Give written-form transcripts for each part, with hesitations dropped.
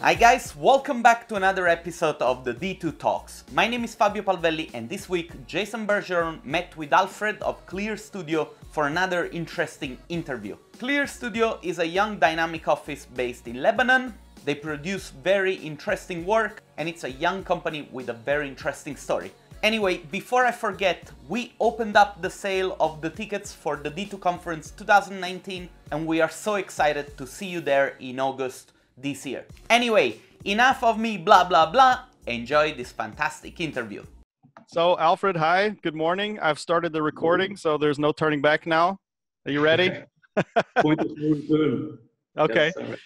Hi guys, welcome back to another episode of the D2 Talks. My name is Fabio Palvelli and this week Jason Bergeron met with Alfred of Cleerstudio for another interesting interview. Cleerstudio is a young dynamic office based in Lebanon. They produce very interesting work and it's a young company with a very interesting story. Anyway, before I forget, we opened up the sale of the tickets for the D2 Conference 2019 and we are so excited to see you there in August this year. Anyway, enough of me blah blah blah. Enjoy this fantastic interview. So Alfred, hi, good morning. I've started the recording, so there's no turning back now. Are you ready? Point of no return. Okay. Yes,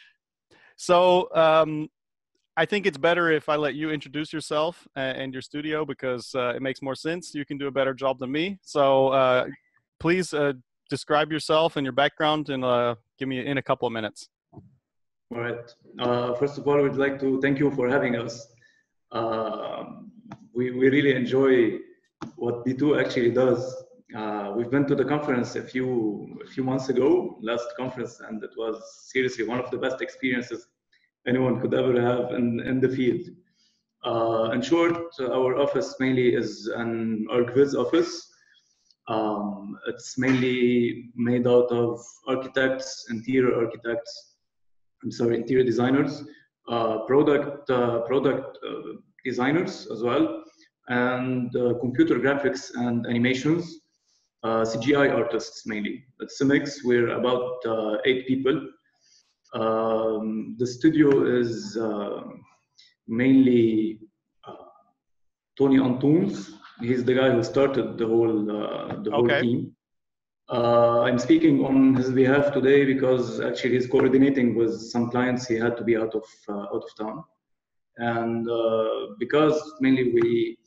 so I think it's better if I let you introduce yourself and your studio because it makes more sense. You can do a better job than me. So please describe yourself and your background and give me in a couple of minutes. all right. First of all, we'd like to thank you for having us. We really enjoy what D2 actually does. We've been to the conference a few months ago, last conference, and it was seriously one of the best experiences anyone could ever have in the field. In short, our office mainly is an ArcViz office. It's mainly made out of architects, interior designers, product designers as well, and computer graphics and animations, CGI artists mainly. It's a mix. We're about 8 people. The studio is mainly Tony Antunes. He's the guy who started the whole team. I'm speaking on his behalf today because actually he's coordinating with some clients. He had to be out of town, and because mainly we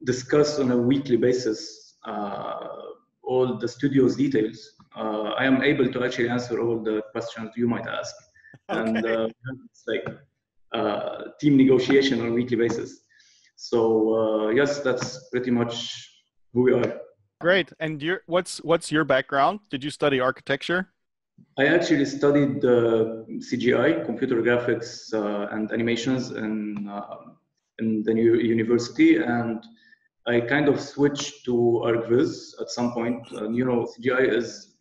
discuss on a weekly basis all the studio's details, I am able to actually answer all the questions you might ask. Okay. And it's like team negotiation on a weekly basis. So yes, that's pretty much who we are. Great. And what's your background? Did you study architecture? I actually studied CGI, computer graphics and animations in the university, and I kind of switched to ArcViz at some point. CGI is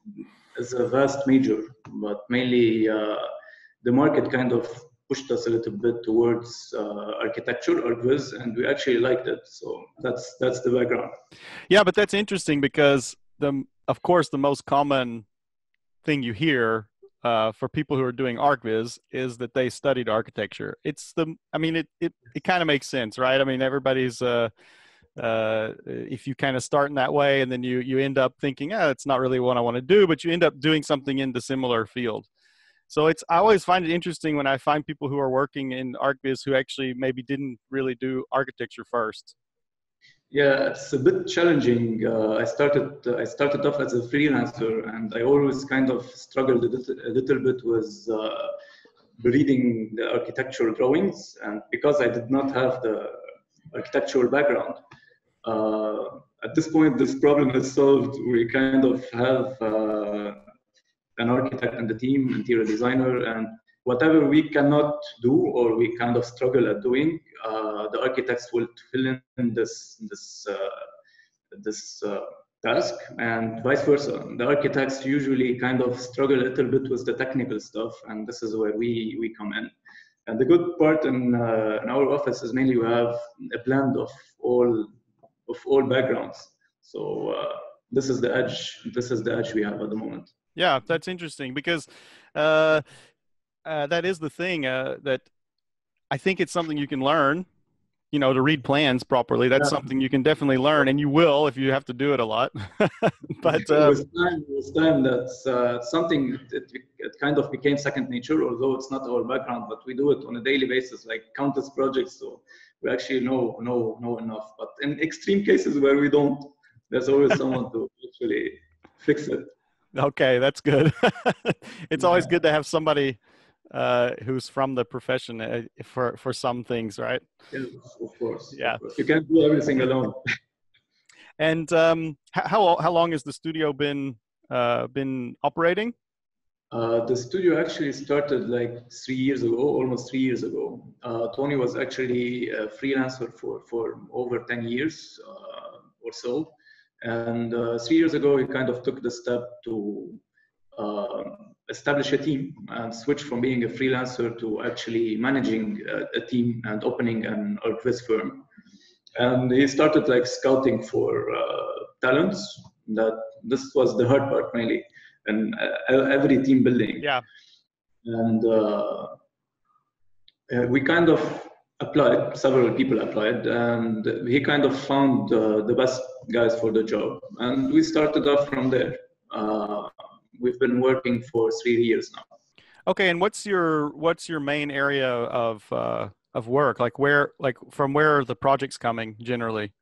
a vast major, but mainly the market kind of pushed us a little bit towards architecture, ArcViz, and we actually liked it. So that's the background. Yeah, but that's interesting because of course the most common thing you hear for people who are doing ArcViz is that they studied architecture. It kind of makes sense, right? I mean, everybody's if you kind of start in that way and then you end up thinking, it's not really what I want to do, but you end up doing something in the similar field. So I always find it interesting when I find people who are working in ArcViz who actually maybe didn't really do architecture first. Yeah, it's a bit challenging. I started off as a freelancer, and I always kind of struggled a little bit with reading the architectural drawings, and because I did not have the architectural background, at this point this problem is solved. We kind of have an architect and the team, interior designer, and whatever we cannot do or we kind of struggle at doing, the architects will fill in this task, and vice versa. The architects usually kind of struggle a little bit with the technical stuff, and this is where we come in. And the good part in our office is mainly we have a blend of all backgrounds. So this is the edge. This is the edge we have at the moment. Yeah, that's interesting because that is the thing that I think it's something you can learn, to read plans properly. That's something you can definitely learn, and you will if you have to do it a lot. But with time, that's something it kind of became second nature, although it's not our background, but we do it on a daily basis, like countless projects. So we actually know enough. But in extreme cases where we don't, there's always someone to actually fix it. Okay, that's good. It's always good to have somebody who's from the profession for some things, right? Yes, of course. Yeah, of course. You can't do everything alone. And how long has the studio been operating? The studio actually started like 3 years ago, almost 3 years ago. Tony was actually a freelancer for over 10 years or so. And 3 years ago, he kind of took the step to establish a team and switch from being a freelancer to actually managing a team and opening an ArcViz firm. And he started like scouting for talents. That this was the hard part mainly, and every team building. Yeah. And we kind of applied. Several people applied, and he kind of found the best guys for the job. And we started off from there. We've been working for 3 years now. Okay, and what's your main area of work? Like from where are the projects coming generally?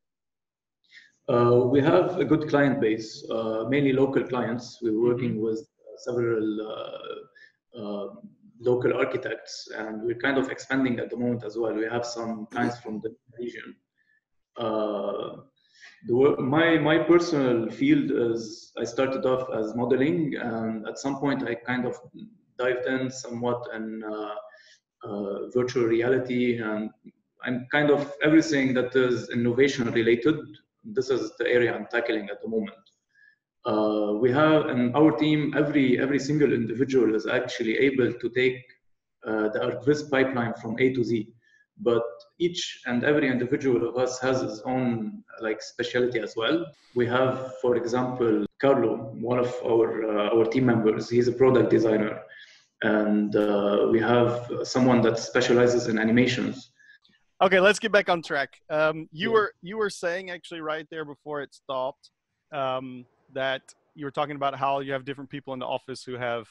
We have a good client base, mainly local clients. We're working with several local architects, and we're kind of expanding at the moment as well. We have some clients from the region. My personal field is I started off as modeling, and at some point I kind of dived in somewhat in virtual reality, and I'm kind of everything that is innovation related. This is the area I'm tackling at the moment. We have in our team, every single individual is actually able to take the ArcViz pipeline from A to Z. But each and every individual of us has his own like specialty as well. We have, for example, Carlo, one of our team members. He's a product designer, and we have someone that specializes in animations. Okay, let's get back on track. You were saying actually right there before it stopped that you were talking about how you have different people in the office who have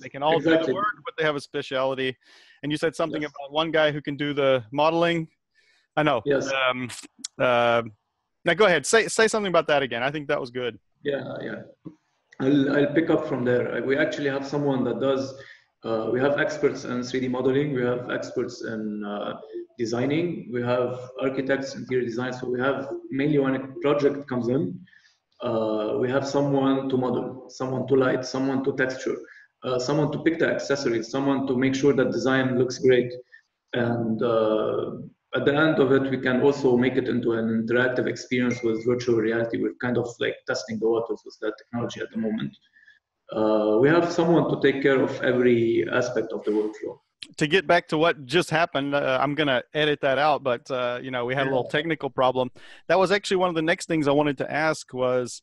they can all do the work, but they have a specialty. And you said something about one guy who can do the modeling. I know. Yes. Now go ahead. Say something about that again. I think that was good. Yeah. I'll pick up from there. We actually have someone that does. We have experts in 3D modeling. We have experts in designing. We have architects, interior design. So we have mainly when a project comes in, we have someone to model, someone to light, someone to texture, someone to pick the accessories, someone to make sure that design looks great. And at the end of it, we can also make it into an interactive experience with virtual reality. We're kind of like testing the waters with that technology at the moment. We have someone to take care of every aspect of the workflow. To get back to what just happened, I'm going to edit that out, but we had a little technical problem. That was actually one of the next things I wanted to ask was,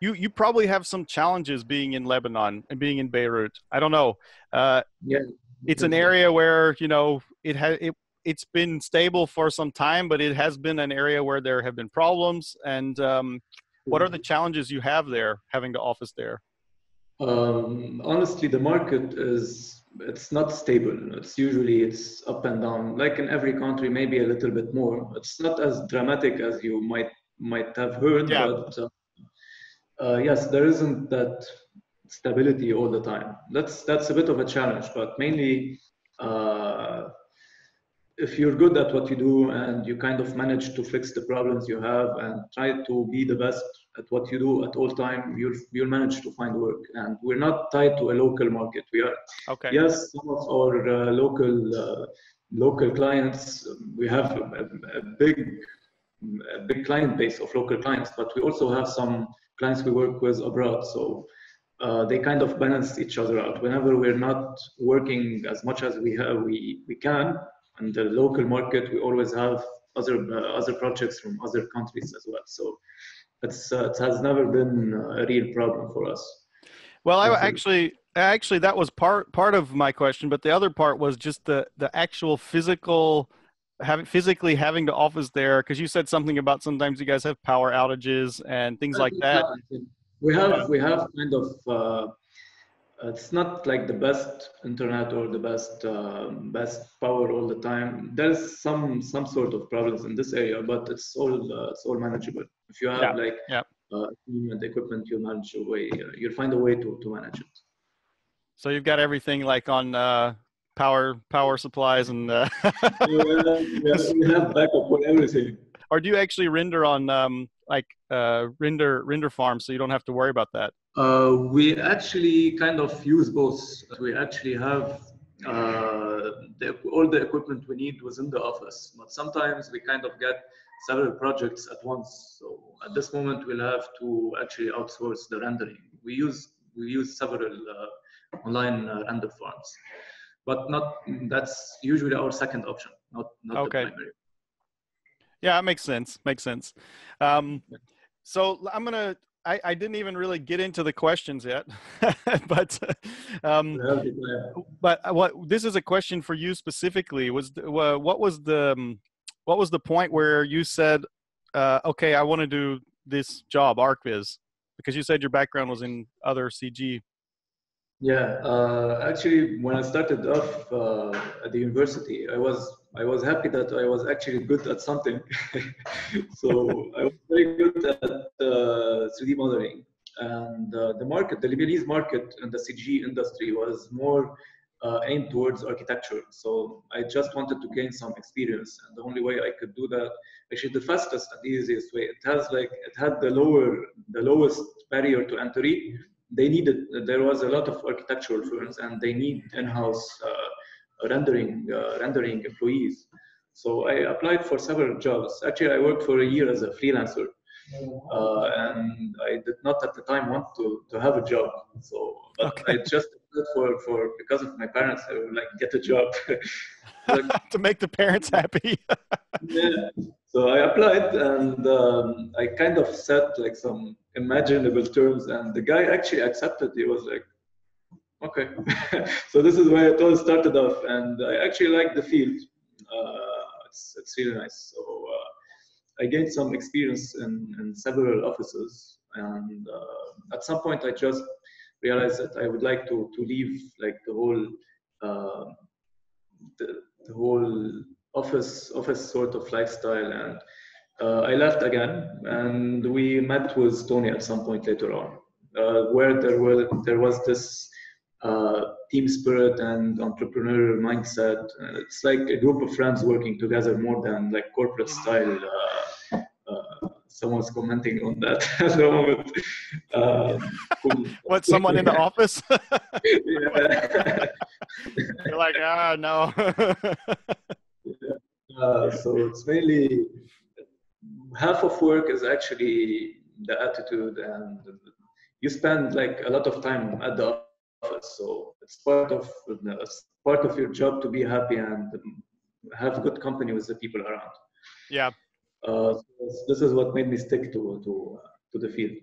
you probably have some challenges being in Lebanon and being in Beirut. I don't know. It's an area where, it's been stable for some time, but it has been an area where there have been problems. And what are the challenges you have there, having the office there? Honestly, the market it's not stable. It's up and down. Like in every country, maybe a little bit more. It's not as dramatic as you might have heard, but yes, there isn't that stability all the time. That's a bit of a challenge, but mainly if you're good at what you do and you kind of manage to fix the problems you have and try to be the best at what you do at all time, you'll manage to find work. And we're not tied to a local market. We are. Okay. Yes, some of our local clients, we have a big client base of local clients, but we also have some clients we work with abroad. So they kind of balance each other out. Whenever we're not working as much as we can in the local market, we always have other projects from other countries as well. So it has never been a real problem for us. Well, actually that was part of my question, but the other part was just the actual physically having the office there, because you said something about sometimes you guys have power outages and things like that. We have kind of it's not like the best internet or the best power all the time. There's some sort of problems in this area, but it's all manageable. If you have team and equipment, you'll find a way to manage it. So you've got everything like on power supplies and we have backup for everything. Or do you actually render on render farms so you don't have to worry about that? We actually kind of use both. We actually have all the equipment we need within the office, but sometimes we kind of get several projects at once. So at this moment, we'll have to actually outsource the rendering. We use several online render farms, but that's usually our second option, not the primary. Yeah, it makes sense. Makes sense. So I didn't even really get into the questions yet, but this is a question for you specifically. What was the point where you said, okay, I want to do this job, ArcViz, because you said your background was in other CG. Yeah, actually, when I started off at the university, I was happy that I was actually good at something. So I was very good at 3D modeling, and the Lebanese market in the CG industry was more aimed towards architecture. So I just wanted to gain some experience, and the only way I could do that, actually, the fastest and easiest way, it had the lowest barrier to entry. There was a lot of architectural firms, and they need in-house rendering employees. So I applied for several jobs. Actually, I worked for a year as a freelancer, and I did not at the time want to have a job. So, but I just for because of my parents, I would like get a job to make the parents happy. Yeah. So I applied, and I kind of set like some imaginable terms, and the guy actually accepted. He was like, okay. So this is where it all started off, and I actually like the field. It's really nice. So I gained some experience in several offices, and at some point I just realized that I would like to leave like the whole office sort of lifestyle, and I left again, and we met with Tony at some point later on, where there was this team spirit and entrepreneurial mindset. It's like a group of friends working together more than like corporate style. Someone's commenting on that at the moment. What, someone in the office? Yeah. You're like, no. So it's mainly half of work is actually the attitude, and you spend like a lot of time at the office. So it's part of your job to be happy and have good company with the people around. Yeah. So this is what made me stick to the field.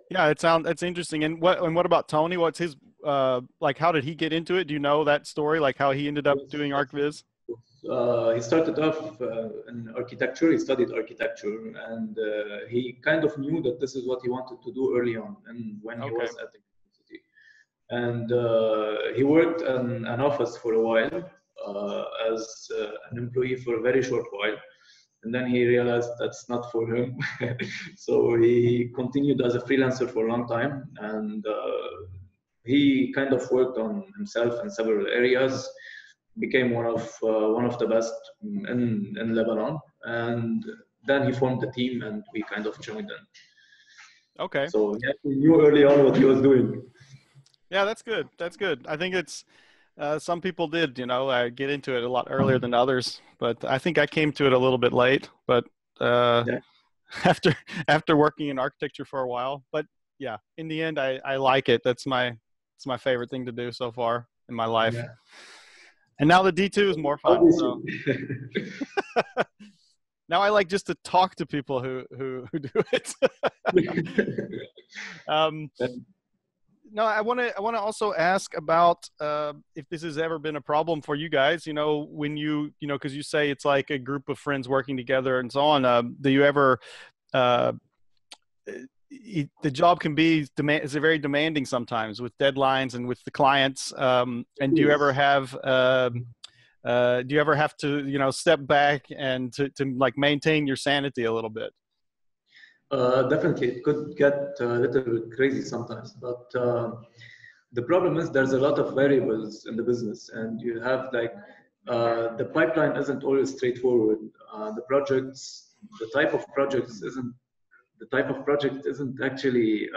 Yeah, it's interesting. And what about Tony? What's his like? How did he get into it? Do you know that story? Like how he ended up doing ArcViz? He started off in architecture. He studied architecture, and he kind of knew that this is what he wanted to do early on, and when he was at the university. And he worked in an office for a while as an employee for a very short while. And then he realized that's not for him. So he continued as a freelancer for a long time. And he kind of worked on himself in several areas, became one of the best in Lebanon. And then he formed the team, and we kind of joined in. Okay. So yeah, he knew early on what he was doing. Yeah, that's good. That's good. I think it's some people did, get into it a lot earlier than others, but I think I came to it a little bit late, but after working in architecture for a while. But yeah, in the end, I like it. It's my favorite thing to do so far in my life. Yeah. And now the D2 is more fun. So. Now I like just to talk to people who do it. No, I want to also ask about if this has ever been a problem for you guys. When because you say it's like a group of friends working together and so on. Do you ever? The job can be it's very demanding sometimes with deadlines and with the clients. And do you ever have? Do you ever have to step back and to like maintain your sanity a little bit? Definitely, it could get a little bit crazy sometimes, but the problem is there's a lot of variables in the business, and you have like the pipeline isn't always straightforward. The type of projects isn't the type of project isn't actually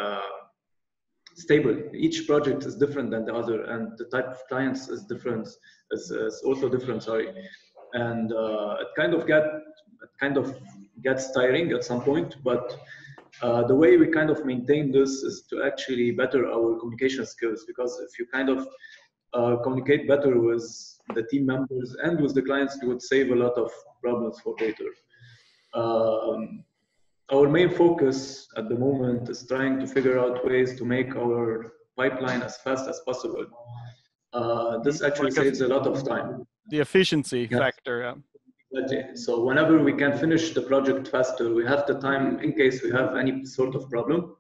stable. Each project is different than the other, and the type of clients is different, is also different. Sorry, and it kind of gets tiring at some point. But the way we kind of maintain this is to actually better our communication skills, because if you kind of communicate better with the team members and with the clients, you would save a lot of problems for later. Our main focus at the moment is trying to figure out ways to make our pipeline as fast as possible. This actually saves a lot of time. The efficiency factor. Yeah. Exactly. So whenever we can finish the project faster, we have the time in case we have any sort of problem.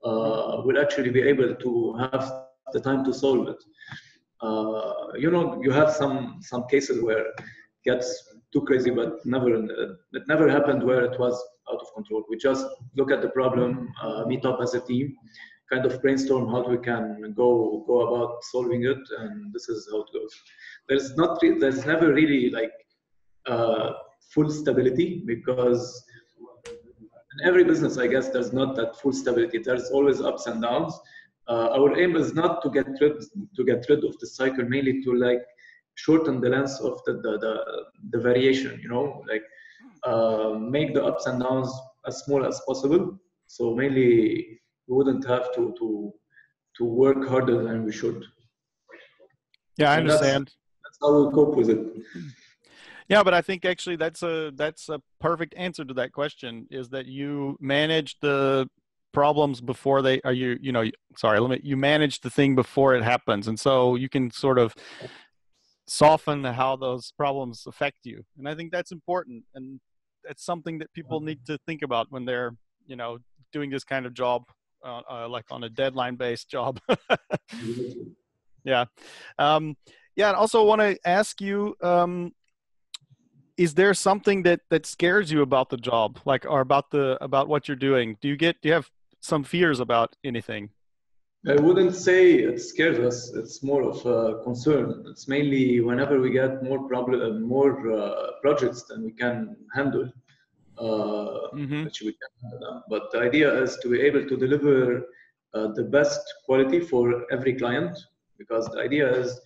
We'll actually be able to have the time to solve it. You have some cases where it gets too crazy, but it never happened where it was out of control. We just look at the problem, meet up as a team, kind of brainstorm how we can go about solving it, and this is how it goes. There's never really like full stability, because in every business, I guess, there's not that full stability. There's always ups and downs. Our aim is not to get rid of the cycle, mainly to like shorten the length of the variation. Make the ups and downs as small as possible. So mainly we wouldn't have to work harder than we should. Yeah, I understand. That's how we cope with it. Yeah, but I think actually that's a perfect answer to that question, is that you manage the problems before they are you manage the thing before it happens, and so you can sort of soften how those problems affect you. And I think that's important, and it's something that people need to think about when they're doing this kind of job, like on a deadline based job. Yeah. And also want to ask you, is there something that scares you about the job, like, or about what you're doing? Do you have some fears about anything? I wouldn't say it scares us. It's more of a concern. It's mainly whenever we get more projects than we can handle, which we can handle. But the idea is to be able to deliver the best quality for every client, because the idea is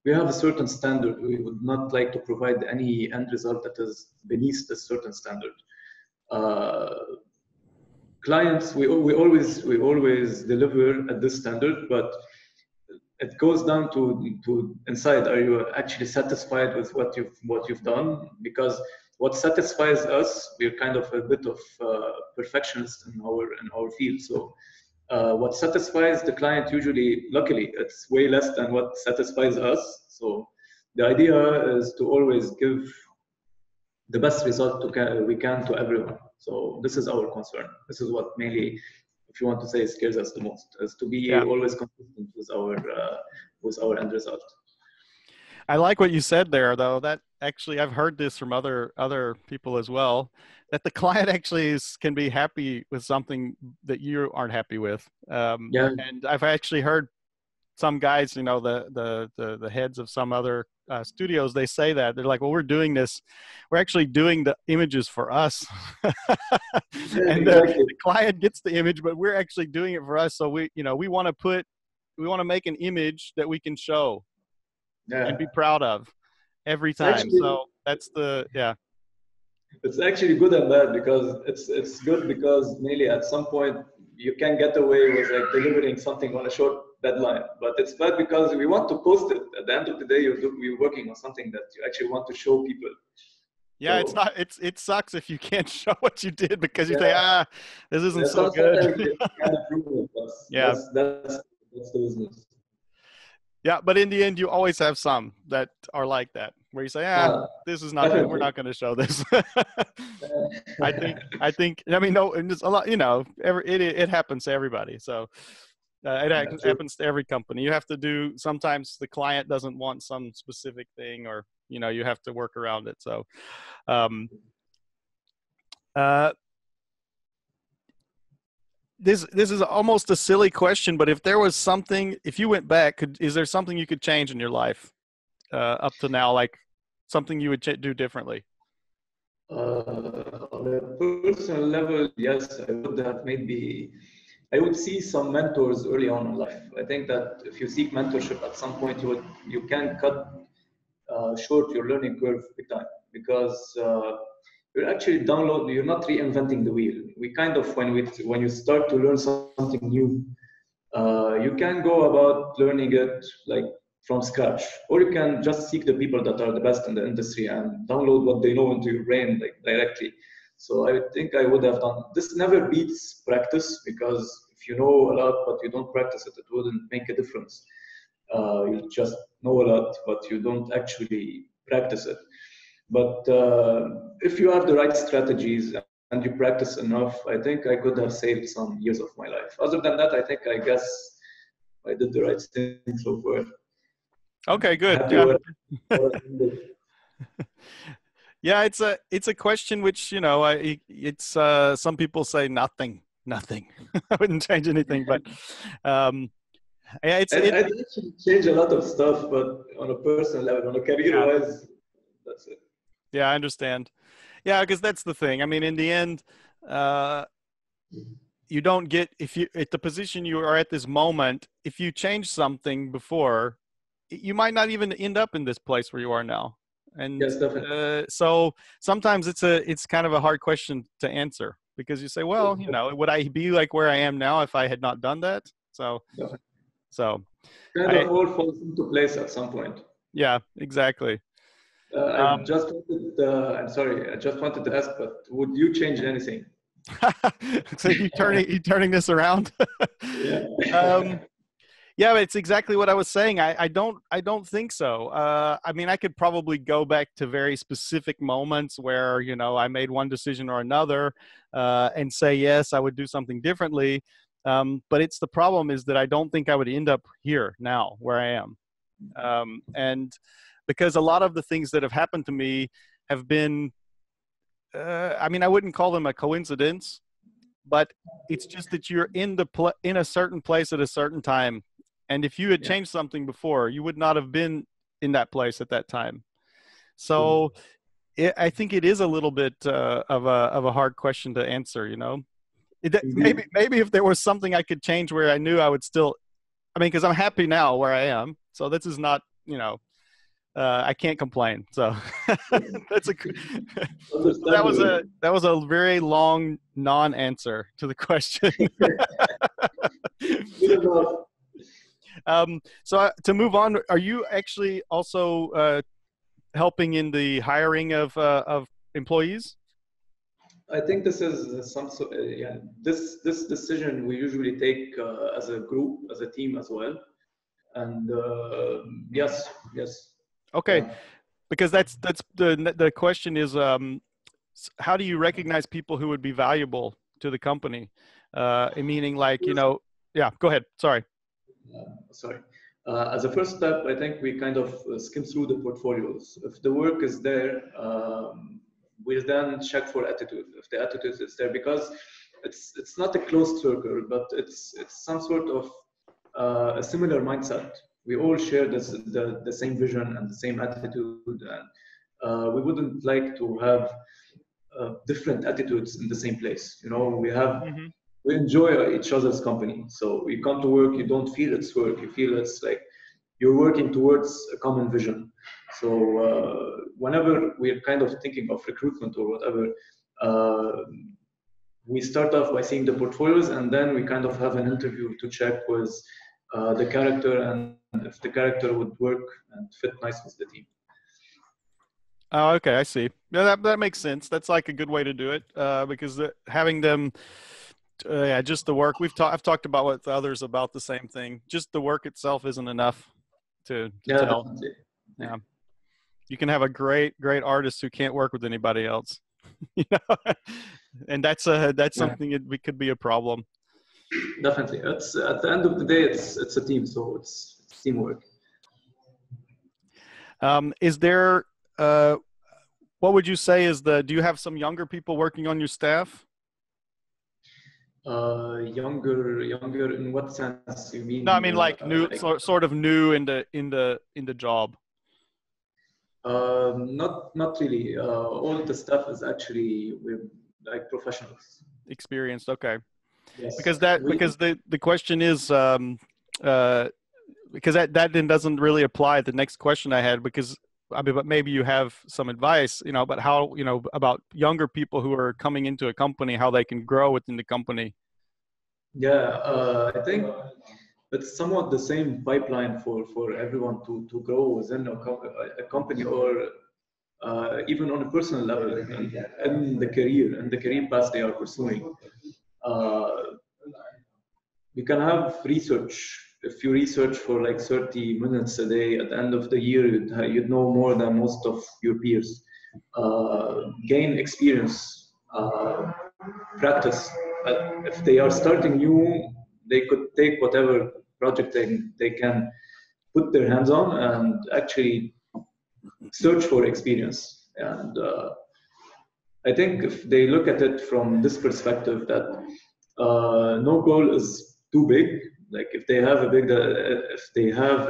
we have a certain standard. We would not like to provide any end result that is beneath a certain standard. Clients, we always deliver at this standard, but it goes down to inside. Are you actually satisfied with what you've done? Because what satisfies us, we're kind of a bit of perfectionists in our field. So what satisfies the client usually, luckily, it's way less than what satisfies us. So the idea is to always give the best result we can to everyone. So this is our concern. This is what mainly, if you want to say, scares us the most, is to be always consistent with our end result. I like what you said there, though. That actually, I've heard this from other people as well, that the client actually can be happy with something that you aren't happy with. And I've actually heard some guys, the heads of some other studios, they say that they're like, well, we're actually doing the images for us. And the client gets the image, but we're actually doing it for us. So we want to make an image that we can show and be proud of every time. Actually, so that's it's actually good and bad, because it's good because mainly at some point you can get away with like delivering something on a short deadline, but it's bad because we want to post it. At the end of the day, you're working on something that you actually want to show people. Yeah, so, it sucks if you can't show what you did because you say, this isn't so good. Yeah, that's the business. Yeah, but in the end, you always have some that are like that, where you say, this is not good. We're not going to show this. I think. No, it's a lot. It happens to everybody. So it happens to every company. You have to do. Sometimes the client doesn't want some specific thing, or you have to work around it. So, This is almost a silly question, but if you went back, is there something you could change in your life up to now, like something you would do differently? On a personal level, yes, I would have maybe, I would see some mentors early on in life. I think that if you seek mentorship at some point, you can cut short your learning curve big time, because you're actually you're not reinventing the wheel. We kind of, when you start to learn something new, you can go about learning it like from scratch, or you can just seek the people that are the best in the industry and download what they know into your brain like directly. So I think I would have done this. Never beats practice, because if you know a lot but you don't practice it, it wouldn't make a difference. You just know a lot but you don't actually practice it. But if you have the right strategies and you practice enough, I think I could have saved some years of my life. Other than that, I guess I did the right thing so far. Okay, good. Yeah, it's a question which, it's some people say nothing. I wouldn't change anything, but yeah, I'd actually change a lot of stuff, but on a personal level, on a career-wise, that's it. Yeah, I understand. Yeah, because that's the thing. I mean, in the end, you don't get, if you at the position you are at this moment, if you change something before, you might not even end up in this place where you are now. And yes, definitely. So sometimes it's kind of a hard question to answer, because you say, well, would I be like where I am now if I had not done that? So kind of all falls into place at some point. Yeah, exactly. I'm sorry, I just wanted to ask, but would you change anything? So you turning this around? Yeah. Yeah, it's exactly what I was saying. I don't think so. I mean, I could probably go back to very specific moments where, I made one decision or another, and say, yes, I would do something differently. But the problem is that I don't think I would end up here now where I am. And because a lot of the things that have happened to me have been, I mean, I wouldn't call them a coincidence, but it's just that you're in a certain place at a certain time. And if you had changed something before, you would not have been in that place at that time. So I think it is a little bit of a hard question to answer, Maybe if there was something I could change where I knew I would still, I mean, because I'm happy now where I am. So this is not, I can't complain. So that was a very long non-answer to the question. So to move on, are you actually also helping in the hiring of employees? I think this is this decision we usually take as a group, as a team as well. And yes. Okay, because that's the question is, how do you recognize people who would be valuable to the company? Meaning, like, yeah. Go ahead. Sorry. As a first step, I think we kind of skim through the portfolios. If the work is there, we'll then check for attitude. If the attitude is there, because it's not a closed circle, but it's some sort of a similar mindset. We all share the same vision and the same attitude, and we wouldn't like to have different attitudes in the same place. We enjoy each other's company. So you come to work, you don't feel it's work. You feel it's like you're working towards a common vision. So whenever we're kind of thinking of recruitment or whatever, we start off by seeing the portfolios, and then we kind of have an interview to check with the character, and if the character would work and fit nice with the team. Oh, okay, I see. Yeah, that makes sense. That's like a good way to do it, because having them, just the work. I've talked about with others about the same thing. Just the work itself isn't enough to tell. Definitely. Yeah, you can have a great artist who can't work with anybody else, and that's something that could be a problem. Definitely, it's at the end of the day, it's a team, so it's teamwork. Is there? What would you say is do you have some younger people working on your staff? Younger in what sense you mean? No, I mean like new, sort of new in the job. Not really. All the stuff is actually like professionals. Experienced. Okay. Yes. Because the question is because that then doesn't really apply the next question I had, because I mean, but maybe you have some advice, but how, about younger people who are coming into a company, how they can grow within the company. Yeah, I think it's somewhat the same pipeline for everyone to grow within a company, or even on a personal level, in the career path they are pursuing. You can have research. If you research for like 30 minutes a day, at the end of the year, you'd know more than most of your peers. Gain experience, practice. If they are starting new, they could take whatever project they can put their hands on and actually search for experience. And I think if they look at it from this perspective, that no goal is too big. Like if they have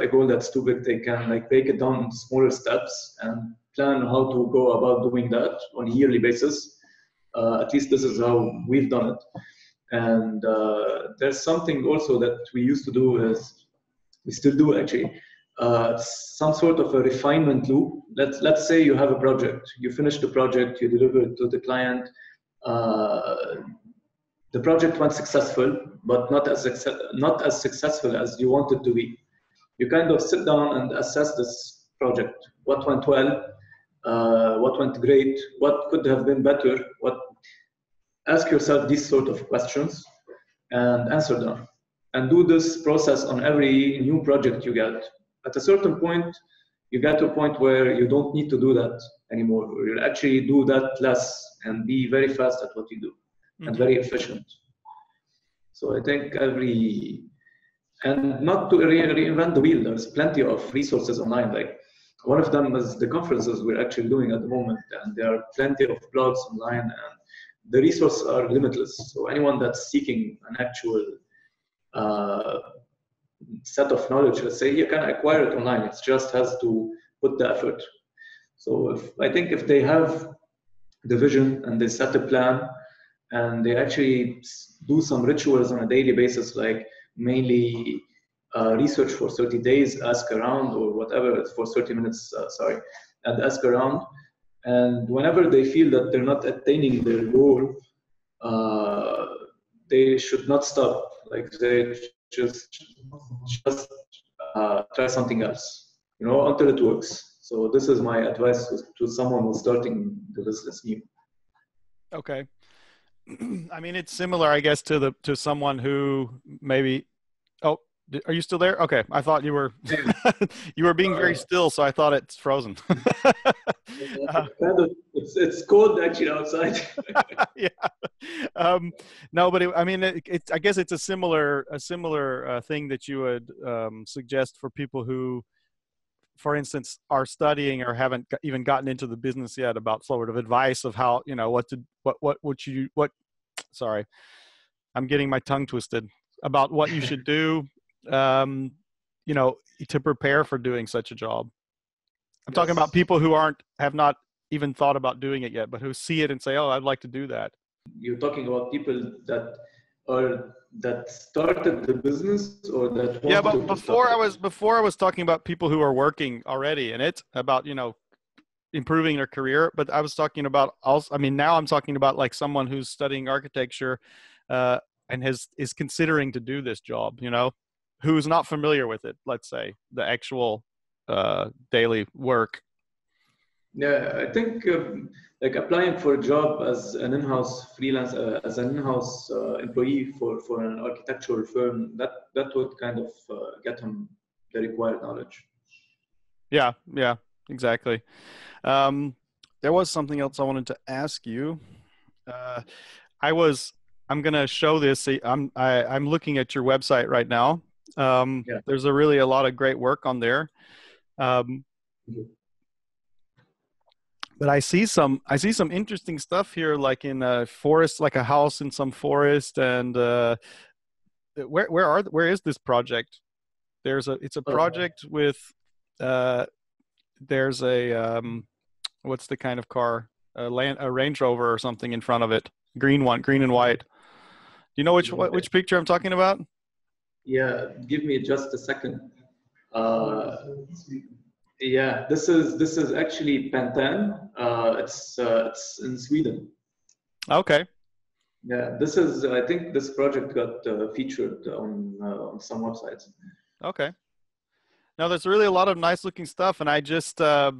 a goal that's too big, they can like break it down into smaller steps and plan how to go about doing that on a yearly basis. At least this is how we've done it. And there's something also that we used to do, is we still do actually, some sort of a refinement loop. Let's say you have a project, you finish the project, you deliver it to the client. The project went successful, but not as successful as you want it to be. You kind of sit down and assess this project. What went well? What went great? What could have been better? Ask yourself these sort of questions and answer them. And do this process on every new project you get. At a certain point, you get to a point where you don't need to do that anymore. You'll actually do that less and be very fast at what you do, and very efficient. So I think and not to reinvent the wheel, there's plenty of resources online. Like one of them is the conferences we're actually doing at the moment, and there are plenty of blogs online, and the resources are limitless. So anyone that's seeking an actual set of knowledge, let's say, you can acquire it online. It just has to put the effort. So I think if they have the vision and they set a plan and they actually do some rituals on a daily basis, like mainly research for 30 days, ask around, or whatever, for 30 minutes, and ask around. And whenever they feel that they're not attaining their goal, they should not stop. Like they just try something else, until it works. So this is my advice to someone who's starting the business new. Okay. I mean, it's similar, I guess, to someone who maybe. Oh, are you still there? Okay, I thought you were. You were being very still, so I thought it's frozen. It's cold actually outside. Yeah. No, but I guess it's a similar thing that you would suggest for people who, for instance, are studying or haven't even gotten into the business yet, about sort of advice of how, sorry, I'm getting my tongue twisted, about what you should do, to prepare for doing such a job. I'm talking about people who have not even thought about doing it yet, but who see it and say, oh, I'd like to do that. You're talking about people that started the business, or that yeah, but before I was talking about people who are working already in it, about improving their career. But I was talking about also, now I'm talking about like someone who's studying architecture and is considering to do this job, who's not familiar with it, let's say, the actual daily work. Yeah, I think like applying for a job as an in-house freelance, as an in-house employee for an architectural firm, that would kind of get him the required knowledge. Yeah, exactly. There was something else I wanted to ask you. I'm going to show this. I'm looking at your website right now. There's a lot of great work on there. But I see some interesting stuff here, like in a forest, like a house in some forest. And where is this project? It's a project with there's a what's the kind of car? A Range Rover or something in front of it. green one, green and white. Do you know which picture I'm talking about? Yeah, give me just a second. Yeah, this is actually Pantan. It's in Sweden. Okay. Yeah, this is. I think this project got featured on some websites. Okay. Now there's really a lot of nice looking stuff, and I just I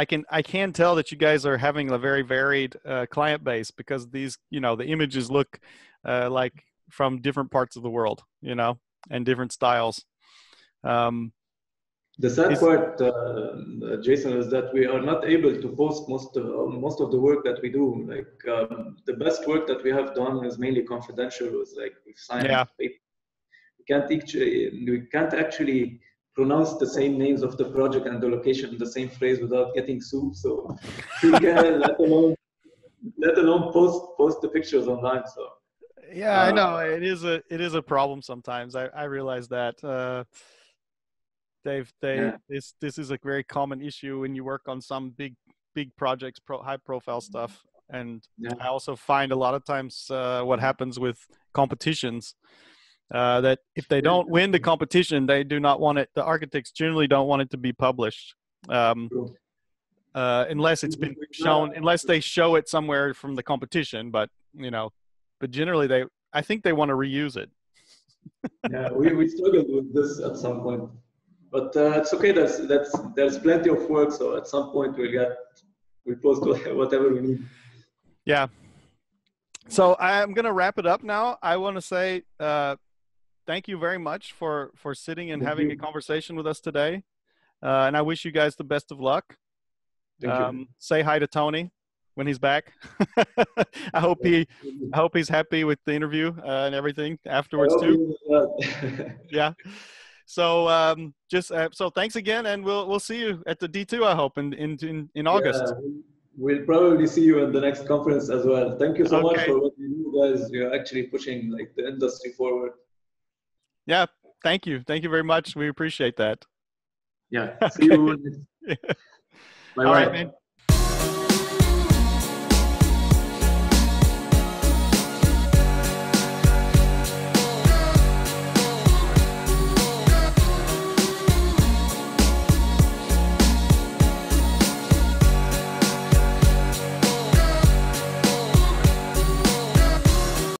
can tell that you guys are having a very varied client base, because these, you know, the images look like from different parts of the world, you know, and different styles. The sad part, Jason, is that we are not able to post most of the work that we do. Like the best work that we have done is mainly confidential. It's like we've signed paper. We can't actually pronounce the same names of the project and the location in the same phrase without getting sued. So we can let alone post the pictures online. So yeah, I know it is a problem sometimes. I realize that. This is a very common issue when you work on some big projects, high profile stuff. And I also find a lot of times what happens with competitions, that if they don't win the competition, they do not want it. The architects generally don't want it to be published, unless it's been shown, unless they show it somewhere from the competition. But you know, but generally I think they want to reuse it. Yeah, we struggled with this at some point. But it's okay. There's plenty of work. So at some point we post whatever we need. Yeah. So I'm gonna wrap it up now. I want to say thank you very much for sitting and having a conversation with us today. And I wish you guys the best of luck. Thank you. Say hi to Tony when he's back. I hope he's happy with the interview and everything afterwards too. Yeah. So so thanks again, and we'll see you at the D2, I hope, in August. Yeah, we'll probably see you in the next conference as well. Thank you so much for what you do, guys. You're actually pushing like the industry forward. Yeah, thank you very much. We appreciate that. Yeah, see you. Bye bye. All right, man.